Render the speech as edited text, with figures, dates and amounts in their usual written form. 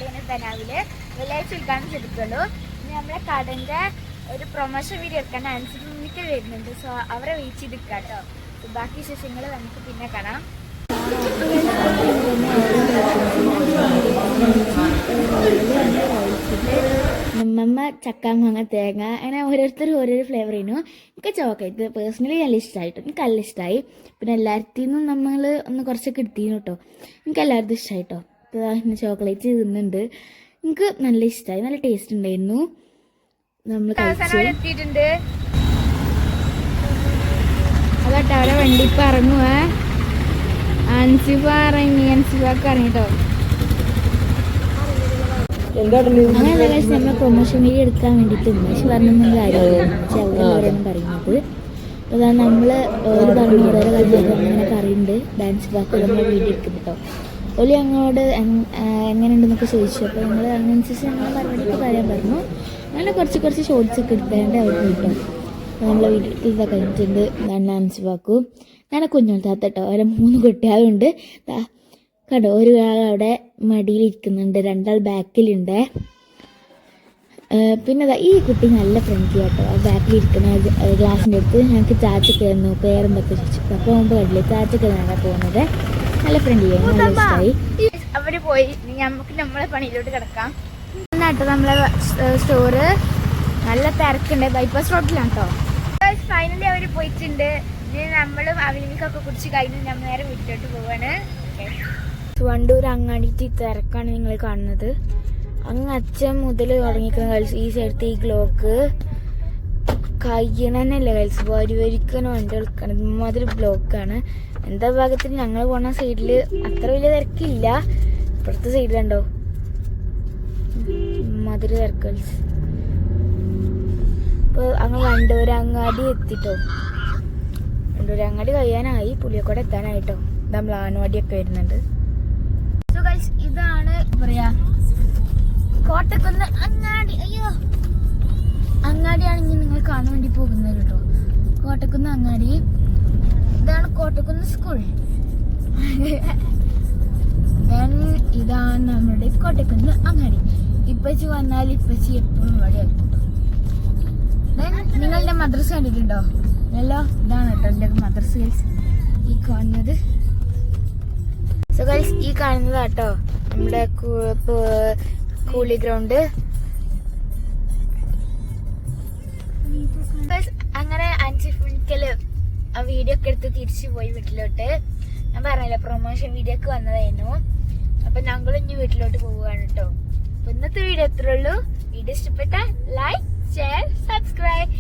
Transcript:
കടയാണ് ബനാവില്. വെള്ളിയാഴ്ച ഉദ്ഘാടനം ചെയ്തിട്ടുള്ളൂ. ഇനി നമ്മളെ കടന്റെ ഒരു പ്രൊമോഷൻ വീഡിയോ എടുക്കാൻ അനുസരിച്ച് വരുന്നുണ്ട്. സോ അവരെ വെയിറ്റ് ചെയ്ത് കേട്ടോ. ബാക്കി വിശേഷങ്ങൾ നമുക്ക് പിന്നെ കാണാം. നമ്മമ്മ ചക്ക മാങ്ങ തേങ്ങ അങ്ങനെ ഓരോരുത്തരും ഓരോരോ ഫ്ലേവറിനു. എനിക്ക് ചോക്ലേറ്റ് പേഴ്സണലി നല്ല ഇഷ്ടമായിട്ടോ. എനിക്ക് നല്ല ഇഷ്ടമായി. പിന്നെ എല്ലാവരുടെ നിന്നും നമ്മൾ ഒന്ന് കുറച്ചൊക്കെ എടുത്തിരുന്നു കേട്ടോ. എനിക്ക് എല്ലാവർക്കും ഇഷ്ടമായിട്ടോ. പിന്നെ ചോക്ലേറ്റ് തിന്നുന്നുണ്ട്. എനിക്ക് നല്ല ഇഷ്ടമായി, നല്ല ടേസ്റ്റ് ഉണ്ടായിരുന്നു. നമ്മൾ എത്തിയിട്ടുണ്ട്. അതാട്ടോ അവരെ വണ്ടി ഇപ്പം ഇറങ്ങുവേ. അൻസിഫ അൻസിഫൊക്കെ ഇറങ്ങിട്ടോ. അങ്ങനെ നമ്മൾ പ്രൊമോഷൻ വീഡിയോ എടുക്കാൻ വേണ്ടിയിട്ട് ഉമേഷ് പറഞ്ഞൊന്നും കാര്യമില്ല. പക്ഷെ അവരോരോന്നും പറയുന്നത് അപ്പോൾ അതാണ് നമ്മൾ ഒരു പറഞ്ഞു ഓരോരോ കാര്യങ്ങളൊക്കെ അങ്ങനെ പറയുന്നുണ്ട്. ഡാൻസ് ബാക്ക് നമ്മൾ വീഡിയോ എടുക്കുന്നു കേട്ടോ. ഓലി ഞങ്ങളോട് എങ്ങനെയുണ്ടെന്നൊക്കെ ചോദിച്ചു. അപ്പോൾ ഞങ്ങൾ അതിനനുസരിച്ച് ഞങ്ങൾ മറുപടിയൊക്കെ പറയാൻ പറഞ്ഞു. അങ്ങനെ കുറച്ച് ഷോർട്സ് ഒക്കെ എടുത്തേണ്ട അവർ കിട്ടും. നമ്മളെ വീട്ടിൽ ഇതൊക്കെ കഴിഞ്ഞിട്ടുണ്ട്. ഞാൻ ഡാൻസ് ബാക്കും ഞാൻ കുഞ്ഞോൾ താത്ത കേട്ടോ. അവരെ 3 കുട്ടികളുണ്ട് കണ്ടോ. ഒരാൾ അവിടെ മടിയിലിരിക്കുന്നുണ്ട്, 2 ആൾ ബാക്കിലുണ്ട്. പിന്നെ ഈ കുട്ടി നല്ല ഫ്രണ്ട്ലി കേട്ടോ. ആ ബാക്കിലിരിക്കുന്ന ഗ്ലാസിൻ്റെ അടുത്ത് ഞങ്ങൾക്ക് ചാച്ചക്ക് തന്നു പേരെന്തൊക്കെ ചോദിച്ചു. അപ്പോൾ മുമ്പ് കണ്ടില്ലേ ചാച്ചക്ക് തന്നാണ് പോകുന്നത്. നല്ല ഫ്രണ്ട്ലി ആയി, നല്ല ഇഷ്ടമായി. അവർ പോയി. നമുക്ക് നമ്മളെ പണിയിലോട്ട് കിടക്കാം കേട്ടോ. നമ്മളെ സ്റ്റോറ് നല്ല തിരക്കുണ്ട്. ബൈപ്പാസ് റോഡിലാണ് കേട്ടോ. ഫൈനലി അവർ പോയിട്ടുണ്ട്. ഇനി നമ്മളും അവലിക്കൊക്കെ കുടിച്ച് കഴിഞ്ഞ് നമ്മൾ നേരെ വീട്ടിലോട്ട് പോവാണ്. വണ്ടൂർ അങ്ങാടിയിട്ട് തിരക്കാണ് നിങ്ങൾ കാണുന്നത്. അങ്ങ് അച്ഛൻ മുതൽ തുടങ്ങിക്കുന്ന ഗേൾസ്. ഈ സൈഡത്തെ ഈ ബ്ലോക്ക് കഴിയണന്നല്ല ഗേൾസ്. വരിവരിക്കാണ് വണ്ടി എടുക്കണം. ഇമാതിരി ബ്ലോക്കാണ്. എന്താ ഭാഗത്തിന് ഞങ്ങൾ പോണ സൈഡിൽ അത്ര വലിയ തിരക്കില്ല. ഇപ്പുറത്തെ സൈഡിലുണ്ടോ ഇമാതിരി തിരക്ക് ഗേൾസ്. ഇപ്പോൾ അങ്ങ് വണ്ടൂർ അങ്ങാടി എത്തിട്ടോ. വണ്ടൂർ അങ്ങാടി കഴിയാനായി, പുളിയക്കോട് എത്താനായിട്ടോ. ഇതാ മ്ലാനവാടിയൊക്കെ വരുന്നുണ്ട്. ഇതാണ് പറയാ കോട്ടക്കുന്ന് അങ്ങാടി. അയ്യോ, അങ്ങാടിയാണ് ഇനി നിങ്ങൾ കാണാൻ വേണ്ടി പോകുന്നത് കേട്ടോ. കോട്ടക്കുന്ന് അങ്ങാടി. ഇതാണ് കോട്ടക്കുന്ന് സ്കൂൾ. ഇതാണ് നമ്മുടെ കോട്ടക്കുന്ന് അങ്ങാടി. ഇപ്പച്ചി വന്നാൽ ഇപ്പച്ചി എപ്പോഴും ഇവിടെ ആയിരിക്കും. നിങ്ങളുടെ മദ്രസ കണ്ടിട്ടുണ്ടോ? അല്ലോ, ഇതാണ് കേട്ടോ എൻ്റെ മദ്രസ ഗൈസ് ഈ കാണുന്നത്. സോ ഗൈസ് ഈ കാണുന്നതാട്ടോ നമ്മുടെ കൂളി ഗ്രൗണ്ട്. അങ്ങനെ 5 മിനിറ്റില് ആ വീഡിയോ ഒക്കെ എടുത്ത് തിരിച്ചു പോയി വീട്ടിലോട്ട്. ഞാൻ പറഞ്ഞില്ല പ്രൊമോഷൻ വീഡിയോ ഒക്കെ വന്നതായിരുന്നു. അപ്പൊ ഞങ്ങൾ ഇനി വീട്ടിലോട്ട് പോവുകയാണ് കേട്ടോ. അപ്പൊ ഇന്നത്തെ വീഡിയോ എത്രയുള്ളൂ. വീഡിയോ ഇഷ്ടപ്പെട്ട ലൈക്ക്, ഷെയർ, സബ്സ്ക്രൈബ്.